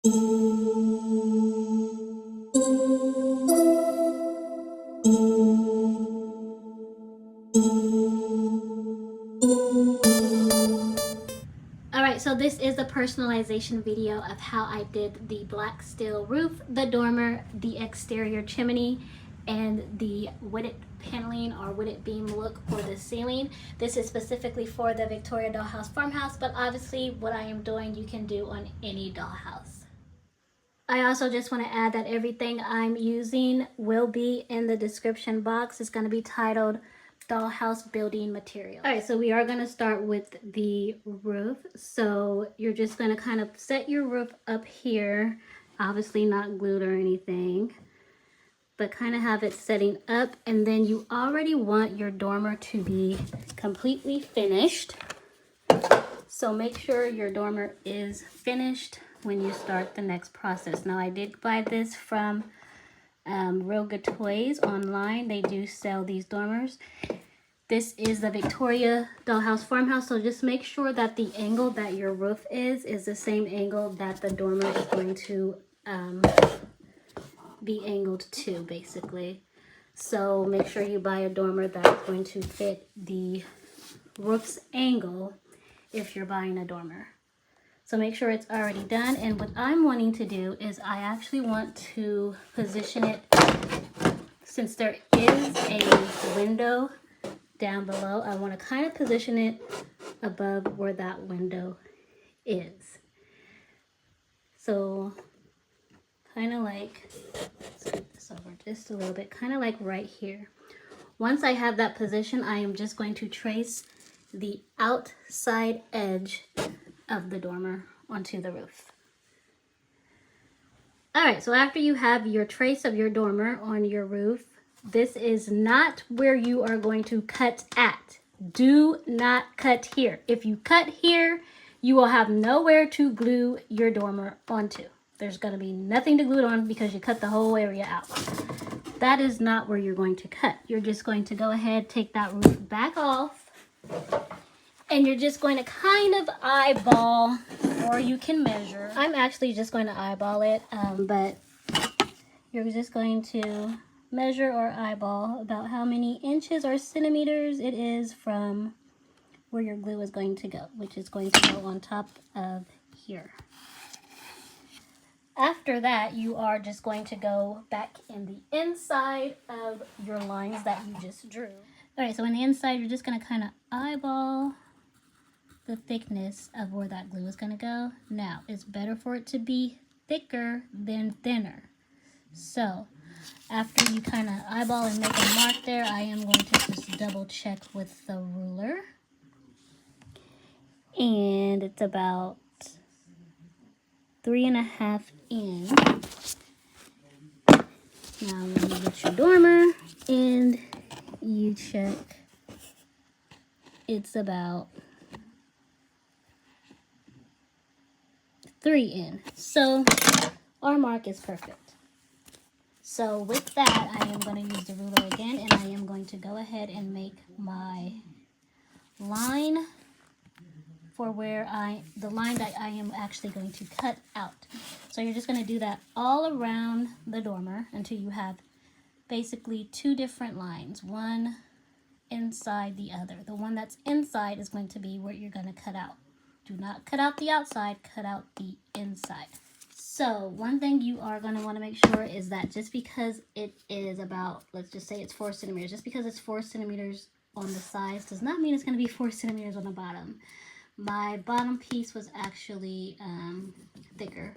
Alright, so this is the personalization video of how I did the black steel roof, the dormer, the exterior chimney, and the wooded paneling or wooded beam look for the ceiling. This is specifically for the Victoria Dollhouse farmhouse, but obviously what I am doing you can do on any dollhouse. I also just want to add that everything I'm using will be in the description box. It's going to be titled Dollhouse Building Materials. All right, so we are going to start with the roof. So you're just going to kind of set your roof up here, obviously not glued or anything, but kind of have it setting up. And then you already want your dormer to be completely finished. So make sure your dormer is finished when you start the next process. Now I did buy this from Real Good Toys online. They do sell these dormers. This is the Victoria Dollhouse farmhouse, so just make sure that the angle that your roof is the same angle that the dormer is going to be angled to, basically. So make sure you buy a dormer that's going to fit the roof's angle if you're buying a dormer. So make sure it's already done. And what I'm wanting to do is I actually want to position it, since there is a window down below, I want to kind of position it above where that window is. So kind of like, let's move this over just a little bit, kind of like right here. Once I have that position, I am just going to trace the outside edge of the dormer onto the roof. Alright, so after you have your trace of your dormer on your roof, this is not where you are going to cut at. Do not cut here. If you cut here, you will have nowhere to glue your dormer onto. There's going to be nothing to glue it on because you cut the whole area out. That is not where you're going to cut. You're just going to go ahead, take that roof back off, and you're just going to kind of eyeball, or you can measure. I'm actually just going to eyeball it, but you're just going to measure or eyeball about how many inches or centimeters it is from where your glue is going to go, which is going to go on top of here. After that, you are just going to go back in the inside of your lines that you just drew. All right, so on the inside, you're just going to kind of eyeball the thickness of where that glue is going to go. Now, it's better for it to be thicker than thinner. So, after you kind of eyeball and make a mark there, I am going to just double check with the ruler. And it's about 3.5 in. Now, when you get your dormer and you check, it's about 3 in. So our mark is perfect. So with that, I am going to use the ruler again, and I am going to go ahead and make my line for where the line that I am actually going to cut out. So you're just going to do that all around the dormer until you have basically 2 different lines, one inside the other. The one that's inside is going to be where you're going to cut out. Do not cut out the outside, cut out the inside. So one thing you are going to want to make sure is that just because it is about, let's just say it's 4 centimeters, just because it's 4 centimeters on the sides does not mean it's going to be 4 centimeters on the bottom. My bottom piece was actually thicker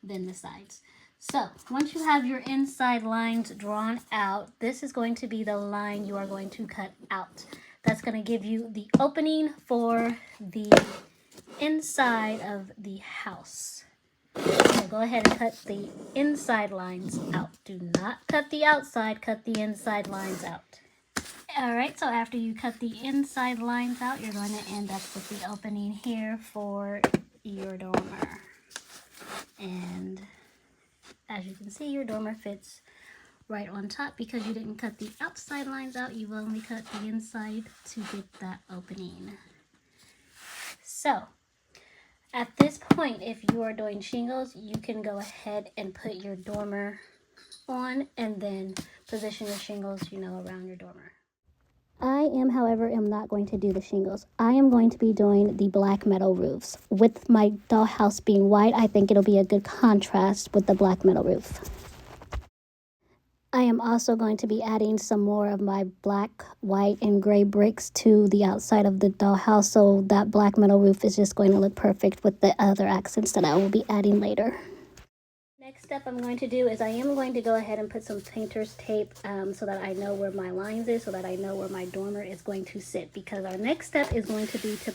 than the sides. So once you have your inside lines drawn out, this is going to be the line you are going to cut out. That's going to give you the opening for the inside of the house. So go ahead and cut the inside lines out. Do not cut the outside, cut the inside lines out. Alright, so after you cut the inside lines out, you're going to end up with the opening here for your dormer. And as you can see, your dormer fits right on top because you didn't cut the outside lines out. You've only cut the inside to get that opening. So At this point, if you are doing shingles, you can go ahead and put your dormer on and then position your shingles, you know, around your dormer. I am, however, not going to do the shingles. I am going to be doing the black metal roofs. With my dollhouse being white, I think it'll be a good contrast with the black metal roof. I am also going to be adding some more of my black, white, and gray bricks to the outside of the dollhouse, so that black metal roof is just going to look perfect with the other accents that I will be adding later. Next step I'm going to do is I am going to go ahead and put some painter's tape so that I know where my lines is, so that I know where my dormer is going to sit, because our next step is going to be to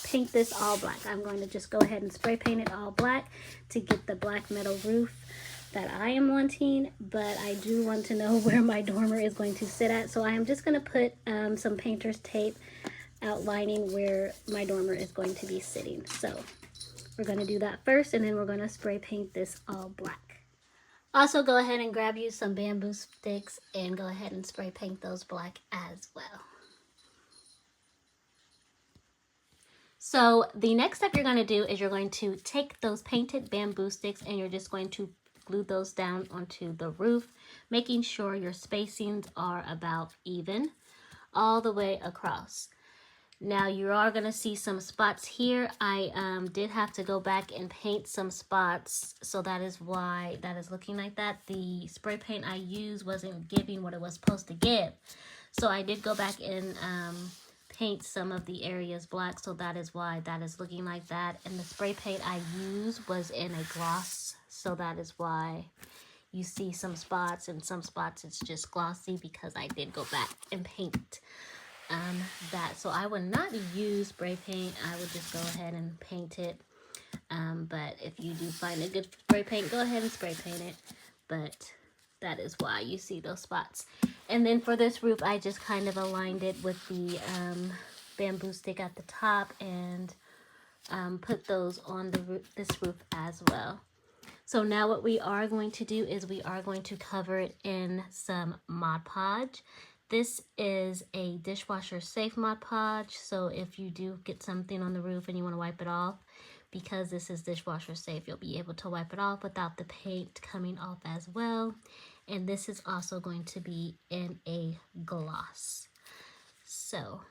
paint this all black. I'm going to just go ahead and spray paint it all black to get the black metal roof that I am wanting, but I do want to know where my dormer is going to sit at, so I am just going to put some painter's tape outlining where my dormer is going to be sitting. So we're going to do that first, and then we're going to spray paint this all black. Also, go ahead and grab you some bamboo sticks and go ahead and spray paint those black as well. So the next step you're going to do is you're going to take those painted bamboo sticks and you're just going to glue those down onto the roof, making sure your spacings are about even all the way across. Now you are going to see some spots here. I did have to go back and paint some spots, so that is why that is looking like that. The spray paint I used wasn't giving what it was supposed to give. So I did go back and paint some of the areas black, so that is why that is looking like that. And the spray paint I used was in a gloss, so that is why you see some spots, and some spots it's just glossy because I did go back and paint that. So I would not use spray paint. I would just go ahead and paint it. But if you do find a good spray paint, go ahead and spray paint it. But that is why you see those spots. And then for this roof, I just kind of aligned it with the bamboo stick at the top and put those on the this roof as well. So now what we are going to do is we are going to cover it in some Mod Podge. This is a dishwasher safe Mod Podge, so if you do get something on the roof and you want to wipe it off, because this is dishwasher safe, you'll be able to wipe it off without the paint coming off as well. And this is also going to be in a gloss. So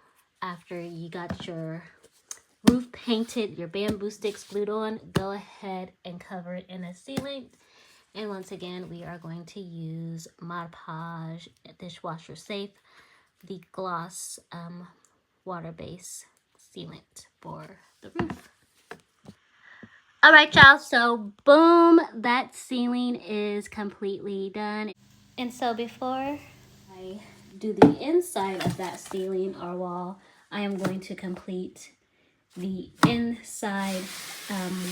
after you got your roof painted, your bamboo sticks glued on, go ahead and cover it in a sealant. And once again, we are going to use Mod Podge dishwasher safe, the gloss water-based sealant for the roof. All right, y'all, so boom, that ceiling is completely done. And so before I do the inside of that ceiling or wall, I am going to complete the inside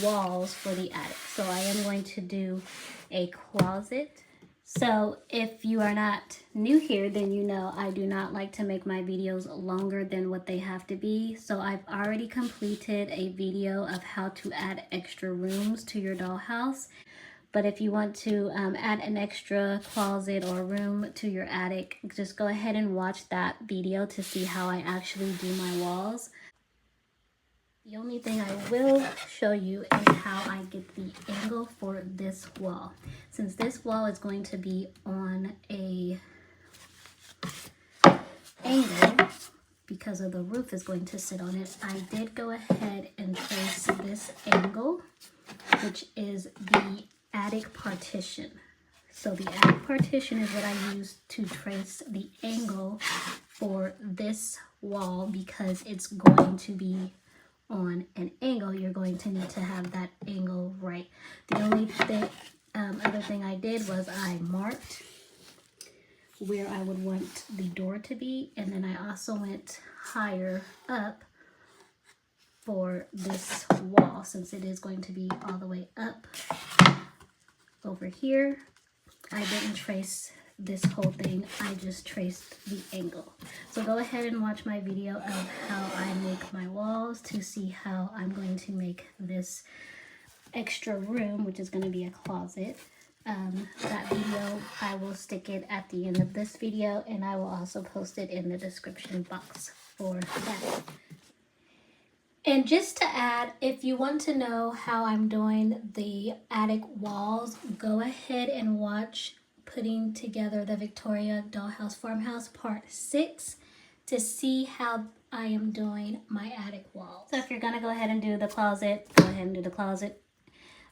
walls for the attic. So I am going to do a closet. So if you are not new here, then you know I do not like to make my videos longer than what they have to be. So I've already completed a video of how to add extra rooms to your dollhouse. But if you want to add an extra closet or room to your attic, just go ahead and watch that video to see how I actually do my walls. The only thing I will show you is how I get the angle for this wall. Since this wall is going to be on a angle because of the roof is going to sit on it, I did go ahead and trace this angle, which is the attic partition. So the attic partition is what I use to trace the angle for this wall, because it's going to be on an angle. You're going to need to have that angle right. The only thing, other thing I did was I marked where I would want the door to be, and then I also went higher up for this wall, since it is going to be all the way up over here. I didn't trace this whole thing, I just traced the angle. So go ahead and watch my video of how I make my walls to see how I'm going to make this extra room, which is going to be a closet. That video, I will stick it at the end of this video, and I will also post it in the description box for that. And just to add, if you want to know how I'm doing the attic walls, go ahead and watch putting together the Victoria Dollhouse Farmhouse Part 6 to see how I am doing my attic walls. So if you're going to go ahead and do the closet, go ahead and do the closet.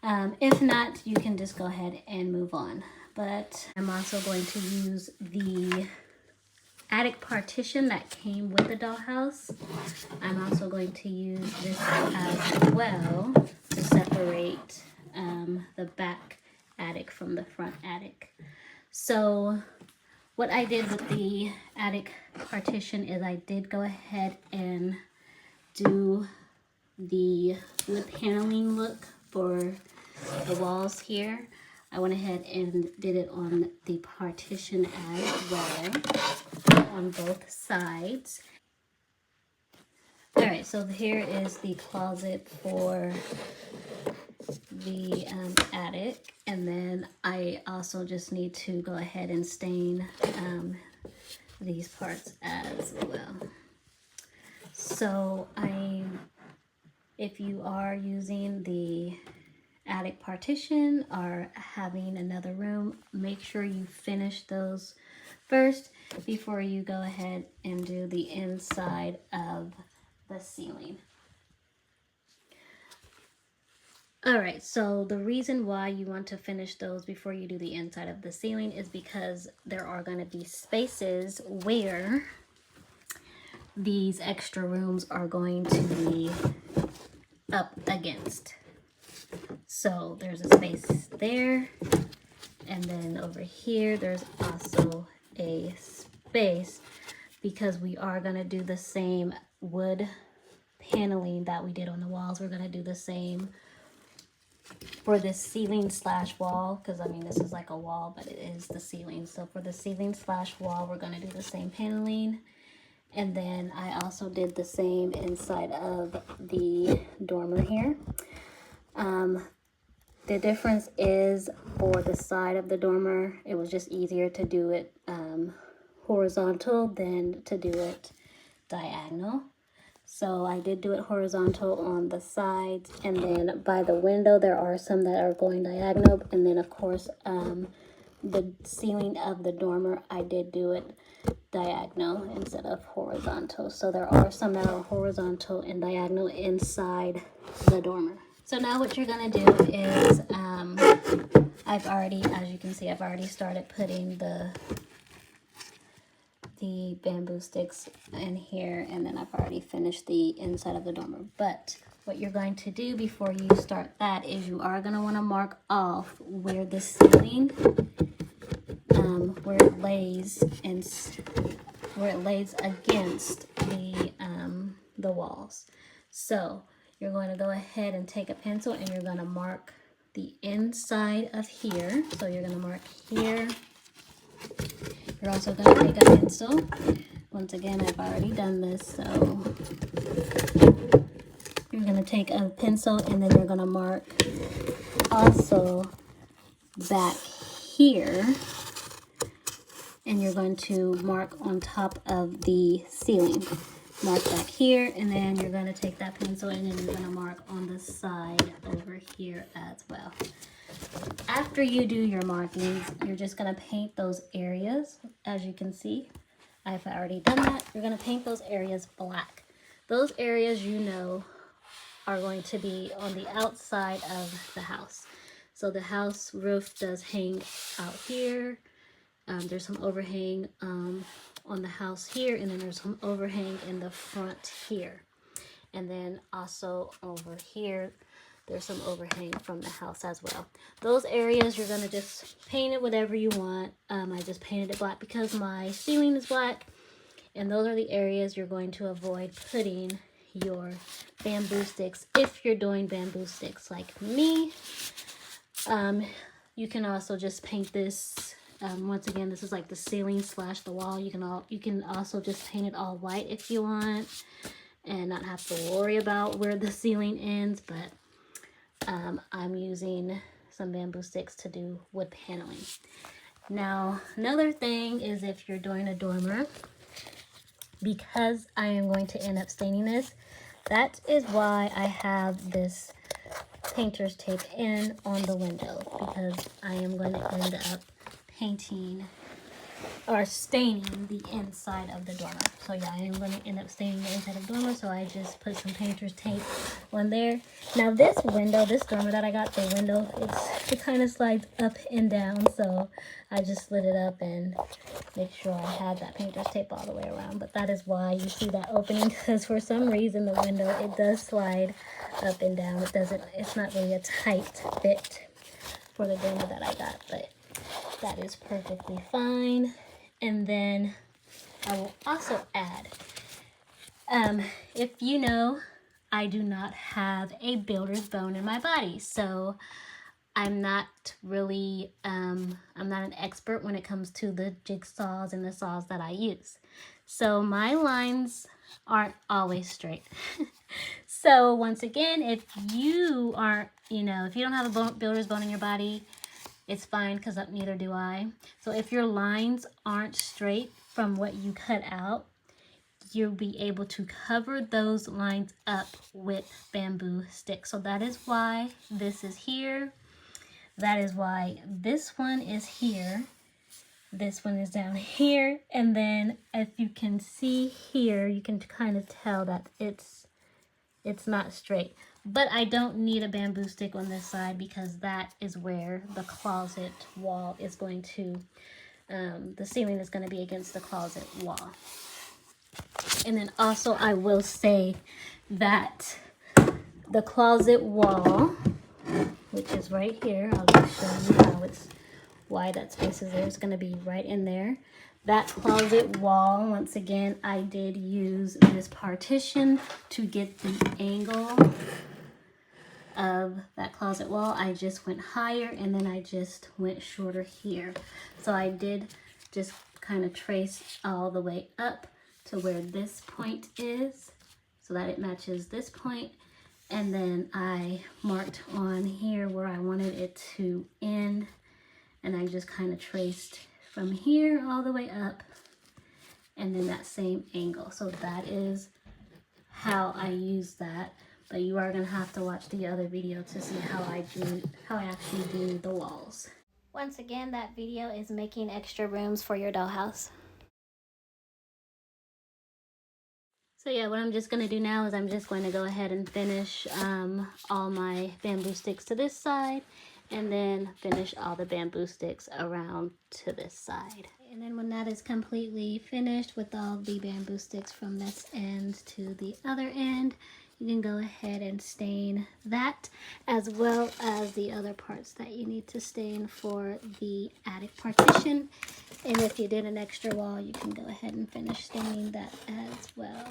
If not, you can just go ahead and move on. But I'm also going to use the attic partition that came with the dollhouse. I'm also going to use this as well to separate the back attic from the front attic. So what I did with the attic partition is I did go ahead and do the wood paneling look for the walls here. I went ahead and did it on the partition as well, on both sides. All right, so here is the closet for the attic, and then I also just need to go ahead and stain these parts as well. So if you are using the attic partition or having another room, make sure you finish those first before you go ahead and do the inside of the ceiling. All right, so the reason why you want to finish those before you do the inside of the ceiling is because there are going to be spaces where these extra rooms are going to be up against. So there's a space there, and then over here there's also a space because we are going to do the same wood paneling that we did on the walls. We're going to do the same for this ceiling slash wall, because I mean this is like a wall, but it is the ceiling. So for the ceiling slash wall, we're going to do the same paneling. And then I also did the same inside of the dormer here. The difference is for the side of the dormer, it was just easier to do it horizontal than to do it diagonal. So I did do it horizontal on the sides, and then by the window there are some that are going diagonal, and then of course the ceiling of the dormer I did do it diagonal instead of horizontal. So there are some that are horizontal and diagonal inside the dormer. So now what you're gonna do is I've already, as you can see, I've already started putting the bamboo sticks in here, and then I've already finished the inside of the dormer. But what you're going to do before you start that is you are going to want to mark off where the ceiling, where it lays against the walls. So you're going to go ahead and take a pencil and you're going to mark the inside of here. So you're going to mark here. You're also going to take a pencil. Once again, I've already done this, so you're going to take a pencil and then you're going to mark also back here, and you're going to mark on top of the ceiling. Mark back here, and then you're going to take that pencil and then you're going to mark on the side over here as well. After you do your markings, you're just going to paint those areas. As you can see, I've already done that. You're going to paint those areas black. Those areas, you know, are going to be on the outside of the house. So the house roof does hang out here. There's some overhang on the house here, and then there's some overhang in the front here. And then also over here, there's some overhang from the house as well. Those areas, you're going to just paint it whatever you want. I just painted it black because my ceiling is black. And those are the areas you're going to avoid putting your bamboo sticks if you're doing bamboo sticks like me. You can also just paint this. Once again, this is like the ceiling slash the wall. You can also just paint it all white if you want and not have to worry about where the ceiling ends, but I'm using some bamboo sticks to do wood paneling. Now, another thing is if you're doing a dormer, because I am going to end up staining this, that is why I have this painter's tape in on the window, because I am going to end up painting or staining the inside of the dormer. So yeah, I am going to end up staining the inside of the dormer, so I just put some painter's tape on there. Now this window, this dormer that I got, the window, it kind of slides up and down, so I just slid it up and make sure I had that painter's tape all the way around. But that is why you see that opening, because for some reason the window, it does slide up and down. It's not really a tight fit for the dormer that I got, but that is perfectly fine. And then I will also add, if you know, I do not have a builder's bone in my body, so I'm not really, I'm not an expert when it comes to the jigsaws and the saws that I use. So my lines aren't always straight. So once again, if you aren't, if you don't have a builder's bone in your body, it's fine, because neither do I. So if your lines aren't straight from what you cut out, you'll be able to cover those lines up with bamboo sticks. So that is why this is here. That is why this one is here. This one is down here. And then if you can see here, you can kind of tell that it's not straight. But I don't need a bamboo stick on this side, because that is where the closet wall is going to, the ceiling is going to be against the closet wall. And then also I will say that the closet wall, which is right here, I'll just show you why that space is there. It's going to be right in there. That closet wall, once again, I did use this partition to get the angle of that closet wall. I just went higher, and then I just went shorter here. So I did just kind of trace all the way up to where this point is, so that it matches this point. And then I marked on here where I wanted it to end, and I just kind of traced from here all the way up, and then that same angle. So that is how I use that. But you are going to have to watch the other video to see how I actually do the walls. Once again, that video is making extra rooms for your dollhouse. So yeah, what I'm just going to do now is I'm just going to go ahead and finish all my bamboo sticks to this side, and then finish all the bamboo sticks around to this side. And then when that is completely finished with all the bamboo sticks from this end to the other end, you can go ahead and stain that, as well as the other parts that you need to stain for the attic partition. And if you did an extra wall, you can go ahead and finish staining that as well.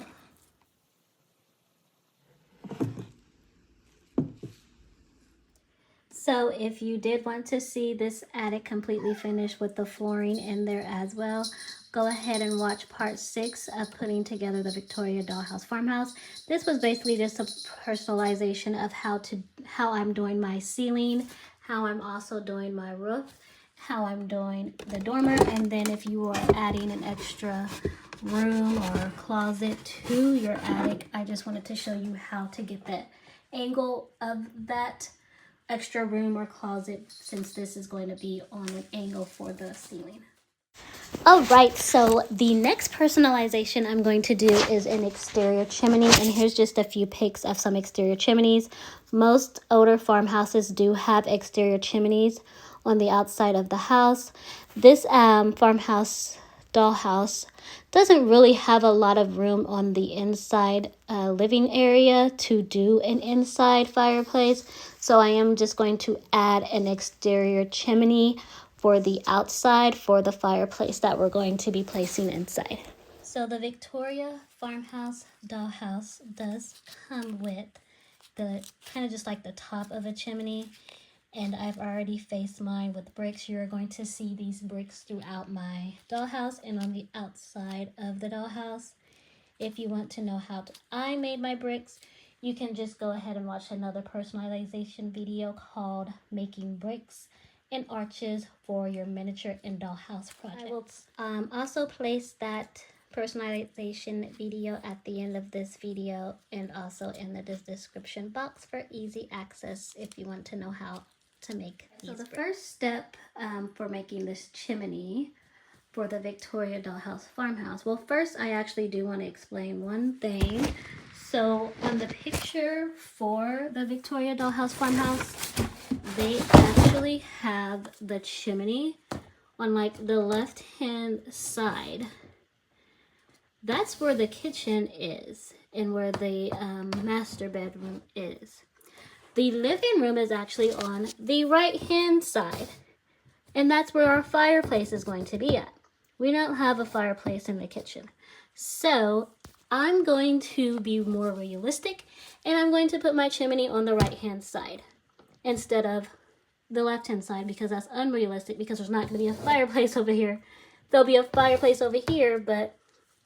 So if you did want to see this attic completely finished with the flooring in there as well, go ahead and watch part 6 of putting together the Victoria Dollhouse Farmhouse. This was basically just a personalization of how I'm doing my ceiling, how I'm also doing my roof, how I'm doing the dormer, and then if you are adding an extra room or closet to your attic, I just wanted to show you how to get that angle of that extra room or closet, since this is going to be on an angle for the ceiling. All right, so the next personalization I'm going to do is an exterior chimney, and here's just a few pics of some exterior chimneys. Most older farmhouses do have exterior chimneys on the outside of the house. This farmhouse dollhouse doesn't really have a lot of room on the inside living area to do an inside fireplace, so I am just going to add an exterior chimney for the outside for the fireplace that we're going to be placing inside. So the Victoria Farmhouse Dollhouse does come with the kind of just like the top of a chimney, and I've already faced mine with bricks. You're going to see these bricks throughout my dollhouse and on the outside of the dollhouse. If you want to know how I made my bricks, you can just go ahead and watch another personalization video called Making Bricks and Arches for your miniature and dollhouse project. I will also place that personalization video at the end of this video and also in the description box for easy access if you want to know how to make these. So the first step for making this chimney for the Victoria Dollhouse farmhouse. Well, first I actually do want to explain one thing. So on the picture for the Victoria Dollhouse farmhouse, they actually have the chimney on like the left hand side. That's where the kitchen is and where the master bedroom is. The living room is actually on the right hand side, and that's where our fireplace is going to be at. We don't have a fireplace in the kitchen. So I'm going to be more realistic, and I'm going to put my chimney on the right hand side instead of the left hand side, because that's unrealistic, because there's not going to be a fireplace over here. There'll be a fireplace over here, but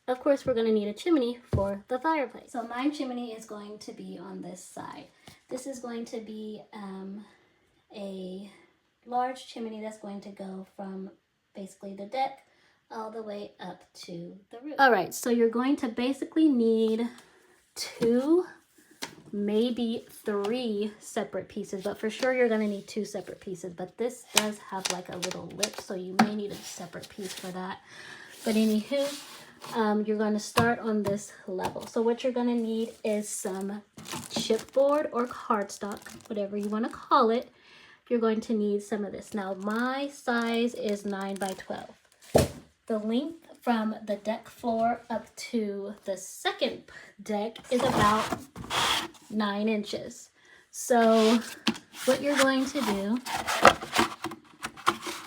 of course we're going to need a chimney for the fireplace. So my chimney is going to be on this side. This is going to be a large chimney that's going to go from basically the deck all the way up to the roof. All right, so you're going to basically need 2, maybe 3 separate pieces, but for sure you're going to need 2 separate pieces. But this does have like a little lip, so you may need a separate piece for that. But anywho, you're going to start on this level. So what you're going to need is some chipboard or cardstock, whatever you want to call it. You're going to need some of this. Now my size is 9 by 12. The length from the deck floor up to the second deck is about 9 inches. So what you're going to do,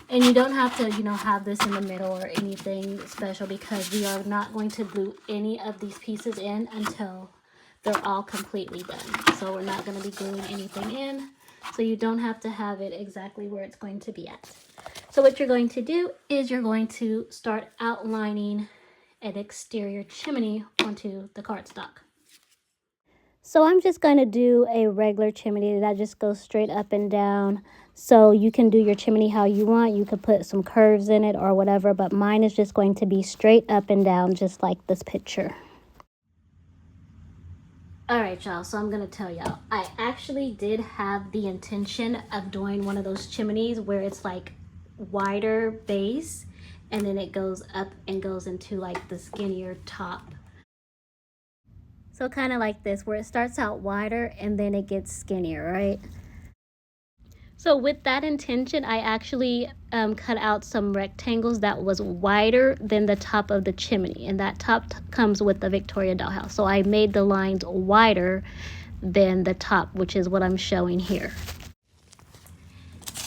and you don't have to, have this in the middle or anything special, because we are not going to glue any of these pieces in until they're all completely done. So we're not going to be gluing anything in. So you don't have to have it exactly where it's going to be at. So what you're going to do is you're going to start outlining an exterior chimney onto the cardstock. So I'm just going to do a regular chimney that just goes straight up and down. So you can do your chimney how you want. You could put some curves in it or whatever, but mine is just going to be straight up and down, just like this picture. All right, y'all, so I'm gonna tell y'all, I actually did have the intention of doing one of those chimneys where it's like wider base and then it goes up and goes into like the skinnier top. So kind of like this, where it starts out wider and then it gets skinnier, right? So with that intention, I actually cut out some rectangles that was wider than the top of the chimney, and that top comes with the Victoria Dollhouse. So I made the lines wider than the top, which is what I'm showing here.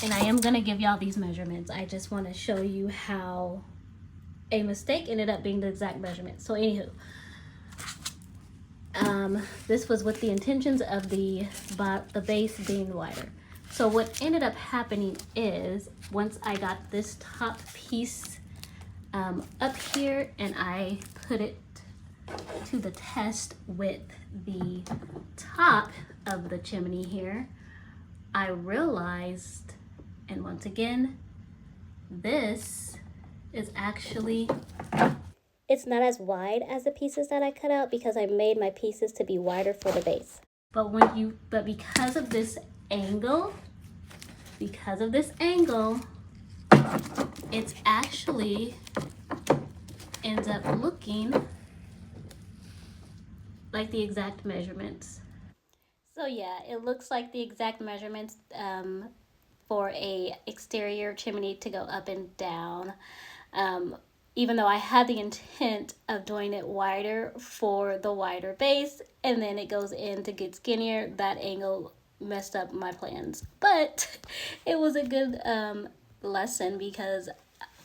And I am gonna give y'all these measurements. I just want to show you how a mistake ended up being the exact measurement. So anywho, this was with the intentions of the base being wider. So what ended up happening is, once I got this top piece up here and I put it to the test with the top of the chimney here, I realized, and once again, this is actually, it's not as wide as the pieces that I cut out, because I made my pieces to be wider for the base. But because of this angle, it's actually ends up looking like the exact measurements. So yeah, it looks like the exact measurements for a exterior chimney to go up and down. Even though I had the intent of doing it wider for the wider base, and then it goes in to get skinnier, that angle messed up my plans. But it was a good lesson, because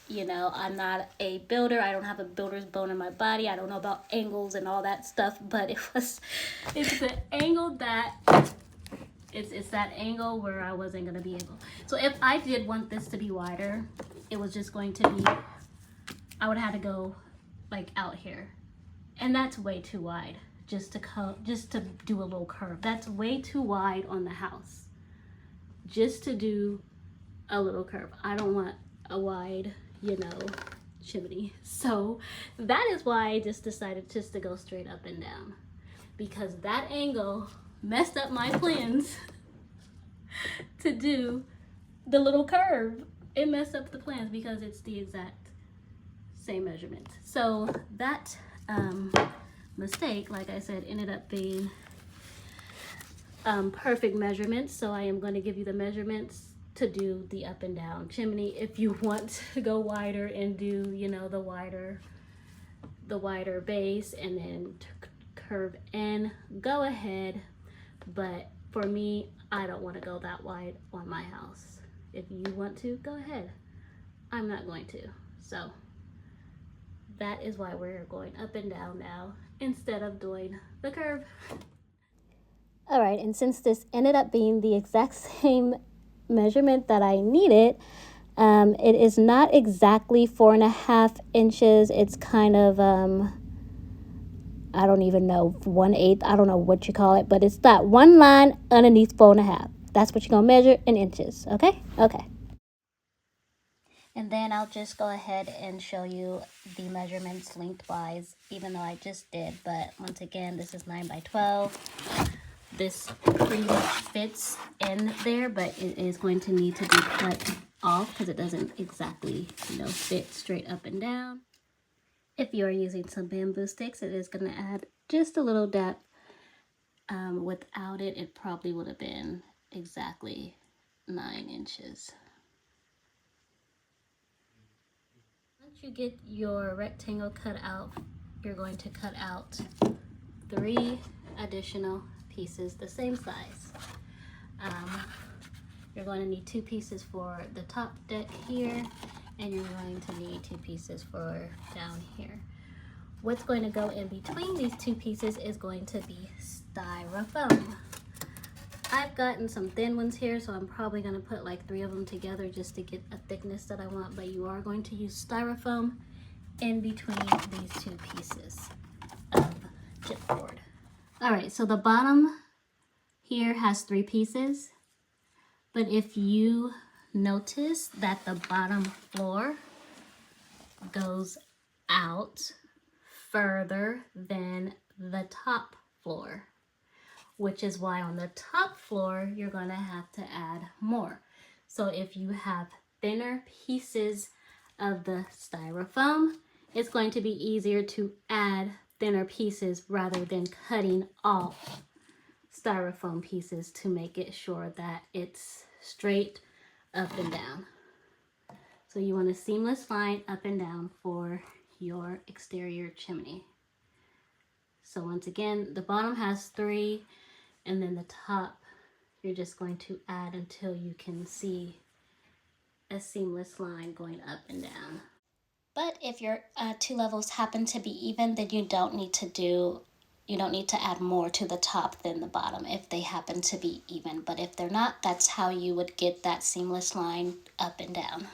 I'm not a builder. I don't have a builder's bone in my body. I don't know about angles and all that stuff, but it's the angle that it's that angle where I wasn't going to be able. So if I did want this to be wider, it was just going to be, I would have to go like out here, and that's way too wide just to do a little curve. That's way too wide on the house just to do a little curve. I don't want a wide, chimney. So that is why I just decided just to go straight up and down, because that angle messed up my plans to do the little curve. It messed up the plans because it's the exact same measurement. So that mistake, like I said, ended up being perfect measurements. So I am going to give you the measurements to do the up and down chimney. If you want to go wider and do, you know, the wider base and then curve in, go ahead. But for me, I don't want to go that wide on my house. If you want to, go ahead. I'm not going to. So that is why we're going up and down now instead of doing the curve. All right, and since this ended up being the exact same measurement that I needed, it is not exactly 4.5 inches. It's kind of, I don't even know, 1/8. I don't know what you call it, but it's that one line underneath 4.5. That's what you're gonna measure in inches, okay? Okay. And then I'll just go ahead and show you the measurements lengthwise, even though I just did. But once again, this is 9 by 12. This pretty much fits in there, but it is going to need to be cut off because it doesn't exactly, you know, fit straight up and down. If you are using some bamboo sticks, it is going to add just a little depth. Without it, it probably would have been exactly 9 inches. Once you get your rectangle cut out, you're going to cut out 3 additional pieces the same size. You're going to need 2 pieces for the top deck here, and you're going to need 2 pieces for down here. What's going to go in between these 2 pieces is going to be styrofoam. I've gotten some thin ones here, so I'm probably going to put like 3 of them together just to get a thickness that I want, but you are going to use styrofoam in between these 2 pieces of chipboard. All right, so the bottom here has 3 pieces, but if you notice that the bottom floor goes out further than the top floor, which is why on the top floor, you're gonna have to add more. So if you have thinner pieces of the styrofoam, it's going to be easier to add thinner pieces rather than cutting off styrofoam pieces to make it sure that it's straight up and down. So you want a seamless line up and down for your exterior chimney. So once again, the bottom has 3, and then the top, you're just going to add until you can see a seamless line going up and down. But if your 2 levels happen to be even, then you don't need to add more to the top than the bottom if they happen to be even. But if they're not, that's how you would get that seamless line up and down.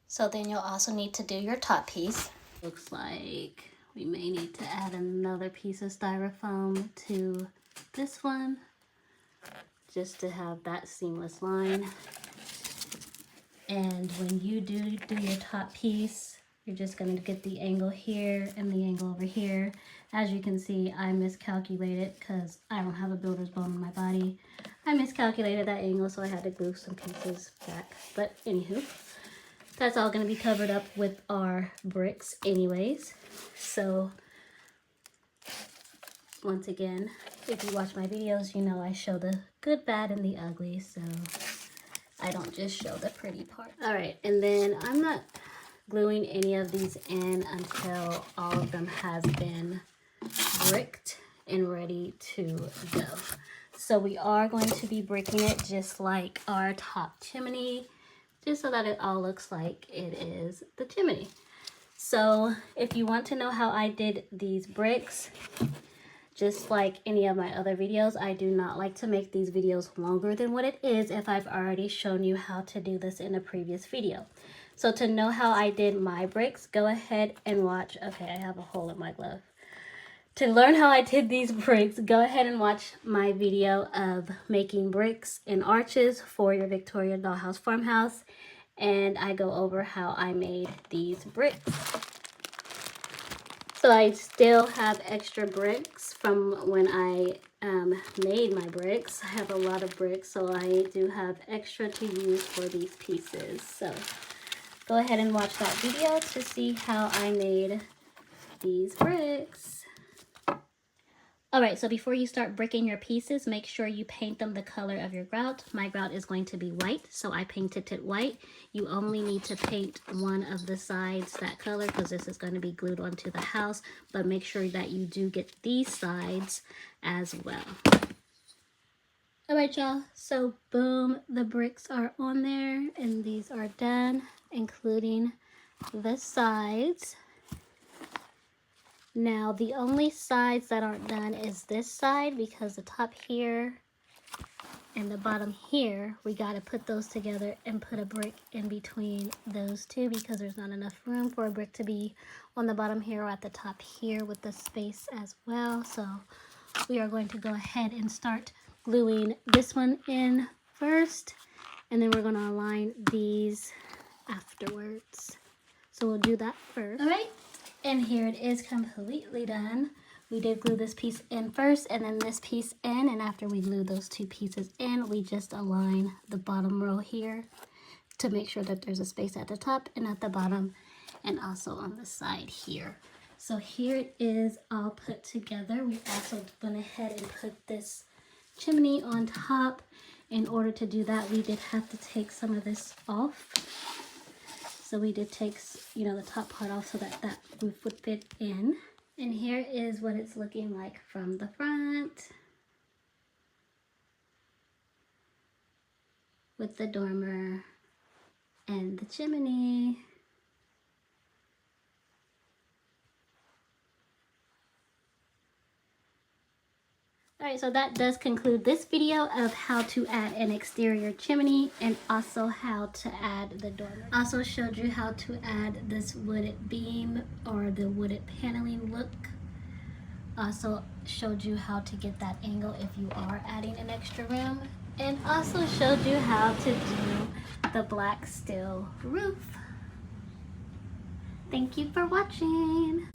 So then you'll also need to do your top piece. Looks like we may need to add another piece of styrofoam to this one just to have that seamless line. And when you do your top piece, you're just going to get the angle here and the angle over here. As you can see, I miscalculated because I don't have a builder's bone in my body. I miscalculated that angle, so I had to glue some pieces back. But anywho, that's all going to be covered up with our bricks anyways. So once again, if you watch my videos, you know I show the good, bad, and the ugly. So I don't just show the pretty part. All right, and then I'm not gluing any of these in until all of them has been bricked and ready to go. So we are going to be bricking it just like our top chimney, just so that it all looks like it is the chimney. So if you want to know how I did these bricks, just like any of my other videos, I do not like to make these videos longer than what it is if I've already shown you how to do this in a previous video. So to know how I did my bricks, go ahead and watch. Okay, I have a hole in my glove. To learn how I did these bricks, go ahead and watch my video of making bricks and arches for your Victoria Dollhouse farmhouse. and I go over how I made these bricks. So I still have extra bricks from when I made my bricks. I have a lot of bricks, so I do have extra to use for these pieces. So go ahead and watch that video to see how I made these bricks. Alright, so before you start bricking your pieces, make sure you paint them the color of your grout. My grout is going to be white, so I painted it white. You only need to paint one of the sides that color because this is going to be glued onto the house, but make sure that you do get these sides as well. Alright y'all, so boom, the bricks are on there and these are done, including the sides. Now, the only sides that aren't done is this side because the top here and the bottom here, we got to put those together and put a brick in between those two because there's not enough room for a brick to be on the bottom here or at the top here with the space as well. So we are going to go ahead and start gluing this one in first, and then we're going to align these afterwards. So we'll do that first. All right. And here it is completely done. We did glue this piece in first and then this piece in. And after we glue those two pieces in, we just align the bottom row here to make sure that there's a space at the top and at the bottom and also on the side here. So here it is all put together. We also went ahead and put this chimney on top. In order to do that, we did have to take some of this off. So we did take, you know, the top part off so that that roof would fit in. And here is what it's looking like from the front with the dormer and the chimney. Alright, so that does conclude this video of how to add an exterior chimney and also how to add the dormer. Also showed you how to add this wooded beam or the wooded paneling look. Also showed you how to get that angle if you are adding an extra room. And also showed you how to do the black steel roof. Thank you for watching.